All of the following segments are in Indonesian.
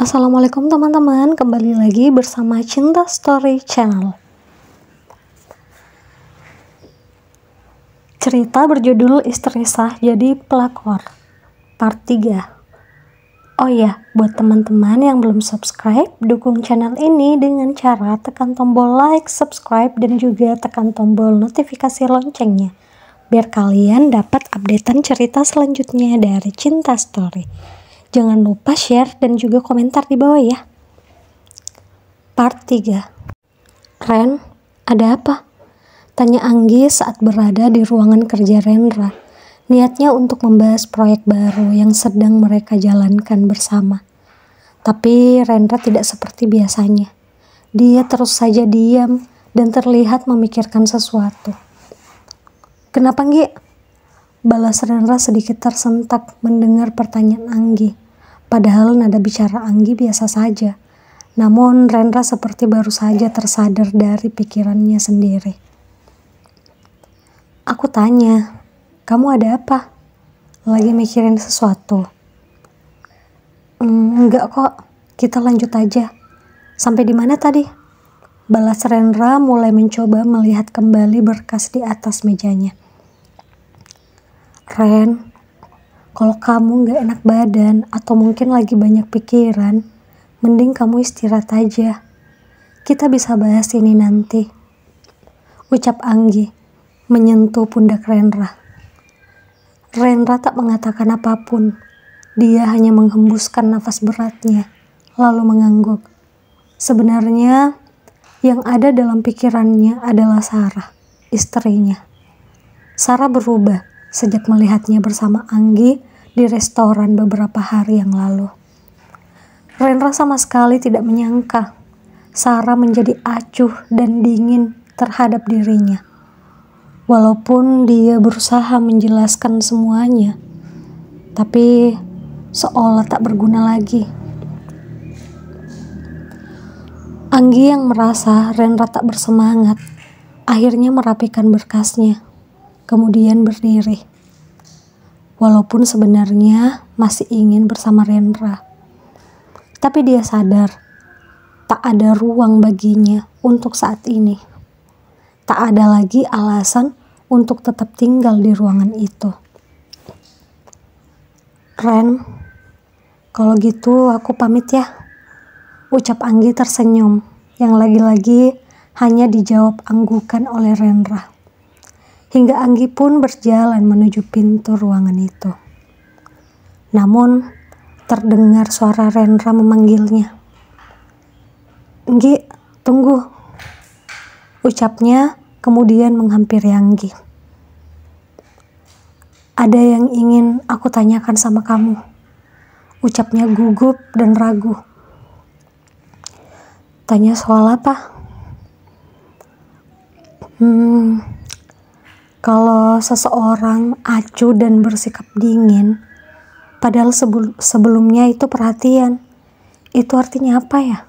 Assalamualaikum teman-teman, kembali lagi bersama Cinta Story Channel. Cerita berjudul Istri Sah Jadi Pelakor, Part 3. Oh ya, buat teman-teman yang belum subscribe, dukung channel ini dengan cara tekan tombol like, subscribe, dan juga tekan tombol notifikasi loncengnya, biar kalian dapat updatean cerita selanjutnya dari Cinta Story. Jangan lupa share dan juga komentar di bawah ya. Part 3. Ren, ada apa? Tanya Anggi saat berada di ruangan kerja Rendra. Niatnya untuk membahas proyek baru yang sedang mereka jalankan bersama. Tapi Rendra tidak seperti biasanya. Dia terus saja diam dan terlihat memikirkan sesuatu. Kenapa, Anggi? Balas Rendra sedikit tersentak mendengar pertanyaan Anggi. Padahal nada bicara Anggi biasa saja. Namun Rendra seperti baru saja tersadar dari pikirannya sendiri. Aku tanya, kamu ada apa? Lagi mikirin sesuatu? Enggak kok, kita lanjut aja. Sampai di mana tadi? Balas Rendra mulai mencoba melihat kembali berkas di atas mejanya. Ren, kalau kamu gak enak badan atau mungkin lagi banyak pikiran, mending kamu istirahat aja. Kita bisa bahas ini nanti. Ucap Anggi, menyentuh pundak Rendra. Rendra tak mengatakan apapun. Dia hanya menghembuskan nafas beratnya, lalu mengangguk. Sebenarnya, yang ada dalam pikirannya adalah Sarah, istrinya. Sarah berubah sejak melihatnya bersama Anggi di restoran beberapa hari yang lalu. Rendra sama sekali tidak menyangka Sarah menjadi acuh dan dingin terhadap dirinya. Walaupun dia berusaha menjelaskan semuanya, tapi seolah tak berguna lagi. Anggi yang merasa Rendra tak bersemangat, akhirnya merapikan berkasnya, kemudian berdiri. Walaupun sebenarnya masih ingin bersama Rendra, tapi dia sadar tak ada ruang baginya untuk saat ini. Tak ada lagi alasan untuk tetap tinggal di ruangan itu. Ren, kalau gitu aku pamit ya. Ucap Anggi tersenyum, yang lagi-lagi hanya dijawab anggukan oleh Rendra. Hingga Anggi pun berjalan menuju pintu ruangan itu. Namun, terdengar suara Rendra memanggilnya. Anggi, tunggu. Ucapnya kemudian menghampiri Anggi. Ada yang ingin aku tanyakan sama kamu. Ucapnya gugup dan ragu. Tanya soal apa? Kalau seseorang acuh dan bersikap dingin, padahal sebelumnya itu perhatian, itu artinya apa ya?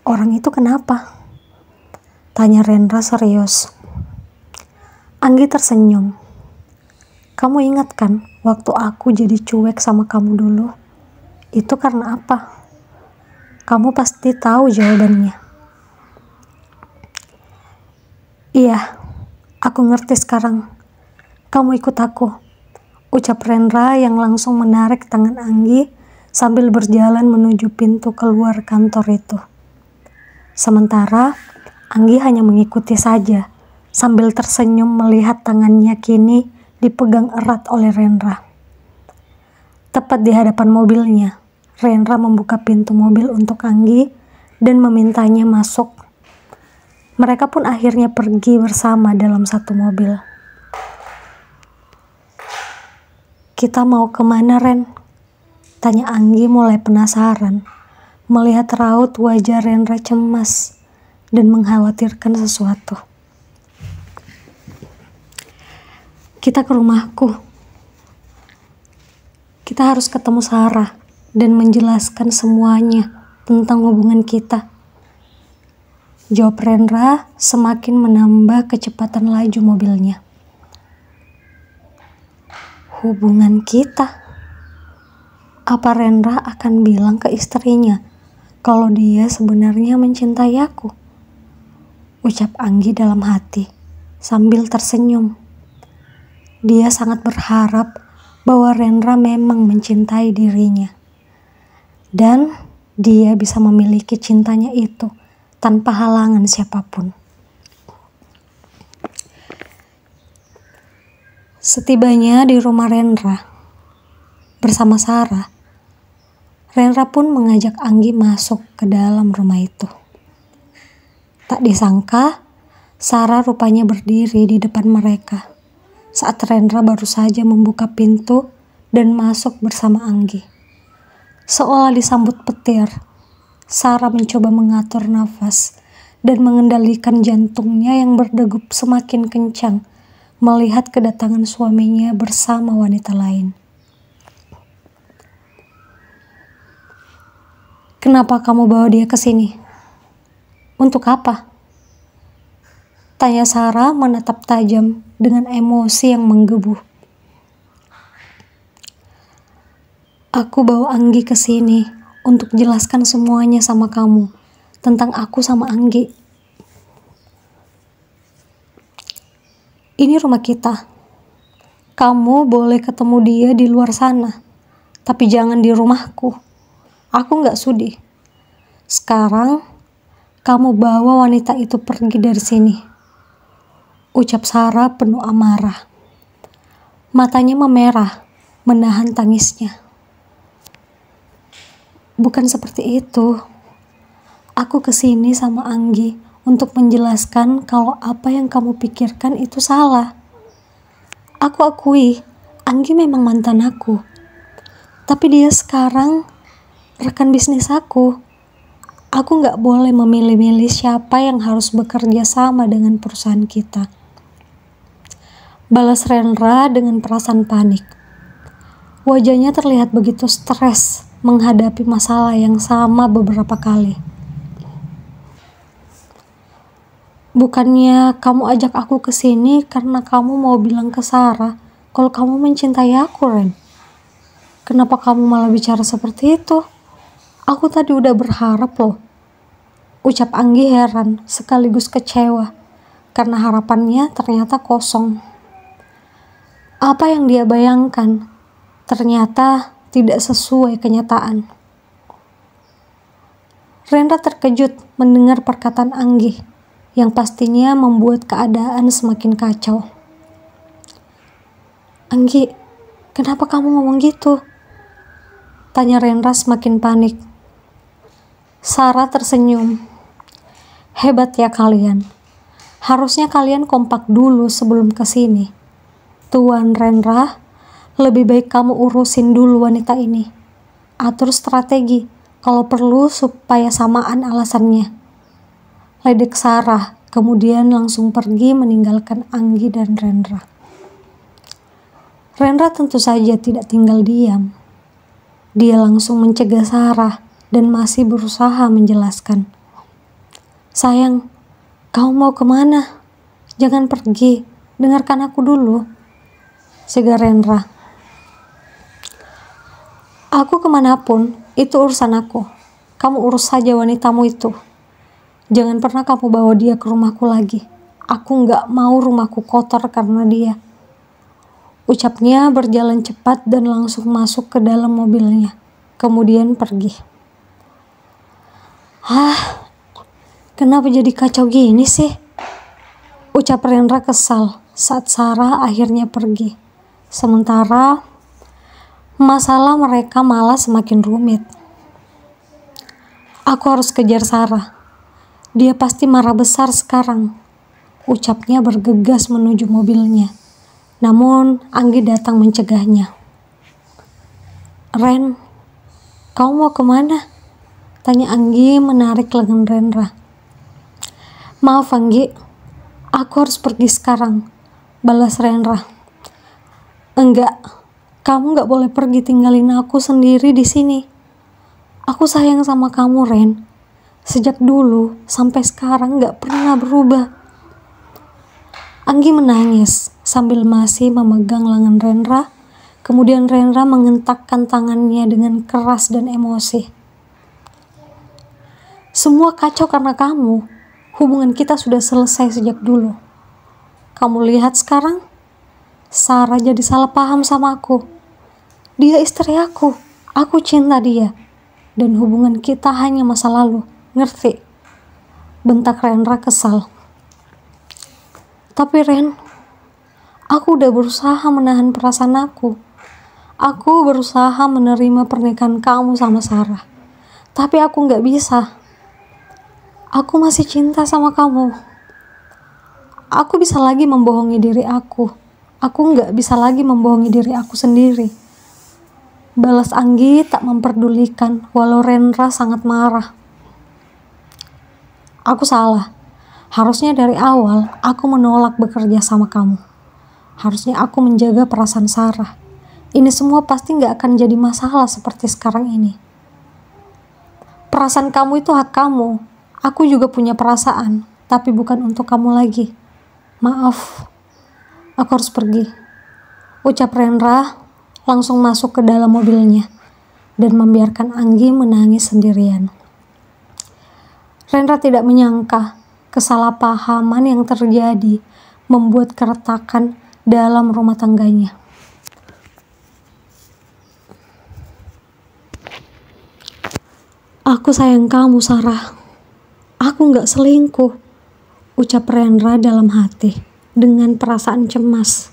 Orang itu kenapa? Tanya Rendra serius. Anggi tersenyum. Kamu ingat kan waktu aku jadi cuek sama kamu dulu? Itu karena apa? Kamu pasti tahu jawabannya. Iya, aku ngerti sekarang. Kamu ikut aku. Ucap Rendra yang langsung menarik tangan Anggi sambil berjalan menuju pintu keluar kantor itu. Sementara Anggi hanya mengikuti saja, sambil tersenyum melihat tangannya kini dipegang erat oleh Rendra. Tepat di hadapan mobilnya, Rendra membuka pintu mobil untuk Anggi dan memintanya masuk. Mereka pun akhirnya pergi bersama dalam satu mobil. Kita mau kemana, Ren? Tanya Anggi mulai penasaran, melihat raut wajah Rendra cemas dan mengkhawatirkan sesuatu. Kita ke rumahku. Kita harus ketemu Sarah dan menjelaskan semuanya tentang hubungan kita. Jawab Rendra semakin menambah kecepatan laju mobilnya. Hubungan kita? Apa Rendra akan bilang ke istrinya kalau dia sebenarnya mencintai aku, ucap Anggi dalam hati sambil tersenyum. Dia sangat berharap bahwa Rendra memang mencintai dirinya. Dan dia bisa memiliki cintanya itu tanpa halangan siapapun. Setibanya di rumah Rendra bersama Sarah, Rendra pun mengajak Anggi masuk ke dalam rumah itu. Tak disangka, Sarah rupanya berdiri di depan mereka saat Rendra baru saja membuka pintu dan masuk bersama Anggi. Seolah disambut petir, Sarah mencoba mengatur nafas dan mengendalikan jantungnya yang berdegup semakin kencang melihat kedatangan suaminya bersama wanita lain. "Kenapa kamu bawa dia ke sini? Untuk apa?" tanya Sarah menatap tajam dengan emosi yang menggebu. "Aku bawa Anggi ke sini untuk jelaskan semuanya sama kamu tentang aku sama Anggi. Ini rumah kita. Kamu boleh ketemu dia di luar sana, tapi jangan di rumahku. Aku gak sudi. Sekarang, kamu bawa wanita itu pergi dari sini," ucap Sarah penuh amarah. Matanya memerah, menahan tangisnya. "Bukan seperti itu. Aku kesini sama Anggi untuk menjelaskan kalau apa yang kamu pikirkan itu salah. Aku akui, Anggi memang mantan aku. Tapi dia sekarang rekan bisnis aku. Aku gak boleh memilih-milih siapa yang harus bekerja sama dengan perusahaan kita," balas Rendra dengan perasaan panik. Wajahnya terlihat begitu stres menghadapi masalah yang sama beberapa kali. "Bukannya kamu ajak aku ke sini karena kamu mau bilang ke Sarah kalau kamu mencintai aku, Ren? Kenapa kamu malah bicara seperti itu? Aku tadi udah berharap loh," ucap Anggi heran sekaligus kecewa karena harapannya ternyata kosong. Apa yang dia bayangkan ternyata tidak sesuai kenyataan. Rendra terkejut mendengar perkataan Anggi yang pastinya membuat keadaan semakin kacau. "Anggi, kenapa kamu ngomong gitu?" tanya Rendra semakin panik. Sarah tersenyum. "Hebat ya kalian. Harusnya kalian kompak dulu sebelum kesini. Tuan Rendra, lebih baik kamu urusin dulu wanita ini. Atur strategi kalau perlu supaya samaan alasannya," ledek Sarah, kemudian langsung pergi meninggalkan Anggi dan Rendra. Rendra tentu saja tidak tinggal diam. Dia langsung mencegah Sarah dan masih berusaha menjelaskan. "Sayang, kamu mau kemana? Jangan pergi, dengarkan aku dulu," segar Rendra. "Aku kemanapun, itu urusan aku. Kamu urus saja wanitamu itu. Jangan pernah kamu bawa dia ke rumahku lagi. Aku gak mau rumahku kotor karena dia," ucapnya berjalan cepat dan langsung masuk ke dalam mobilnya, kemudian pergi. Kenapa jadi kacau gini sih?" ucap Rendra kesal saat Sarah akhirnya pergi. Sementara masalah mereka malah semakin rumit. "Aku harus kejar Sarah. Dia pasti marah besar sekarang," ucapnya bergegas menuju mobilnya. Namun Anggi datang mencegahnya. "Ren, kamu mau kemana?" tanya Anggi menarik lengan Rendra. "Maaf Anggi, aku harus pergi sekarang," balas Rendra. "Enggak, kamu gak boleh pergi tinggalin aku sendiri di sini. Aku sayang sama kamu, Ren. Sejak dulu sampai sekarang gak pernah berubah." Anggi menangis sambil masih memegang lengan Rendra. Kemudian Rendra menghentakkan tangannya dengan keras dan emosi. Semua kacau karena kamu. Hubungan kita sudah selesai sejak dulu. Kamu lihat sekarang, Sarah jadi salah paham sama aku. Dia istri aku cinta dia. Dan hubungan kita hanya masa lalu, ngerti? Bentak Rendra kesal. Tapi Ren, aku udah berusaha menahan perasaan aku. Aku berusaha menerima pernikahan kamu sama Sarah. Tapi aku gak bisa. Aku masih cinta sama kamu. Aku bisa lagi membohongi diri aku. Aku gak bisa lagi membohongi diri aku sendiri. Balas Anggi tak memperdulikan walau Rendra sangat marah. Aku salah. Harusnya dari awal aku menolak bekerja sama kamu. Harusnya aku menjaga perasaan Sarah. Ini semua pasti gak akan jadi masalah seperti sekarang ini. Perasaan kamu itu hak kamu. Aku juga punya perasaan, tapi bukan untuk kamu lagi. Maaf, aku harus pergi. Ucap Rendra langsung masuk ke dalam mobilnya dan membiarkan Anggi menangis sendirian. Rendra tidak menyangka kesalahpahaman yang terjadi membuat keretakan dalam rumah tangganya. Aku sayang kamu, Sarah. Aku gak selingkuh, ucap Rendra dalam hati dengan perasaan cemas.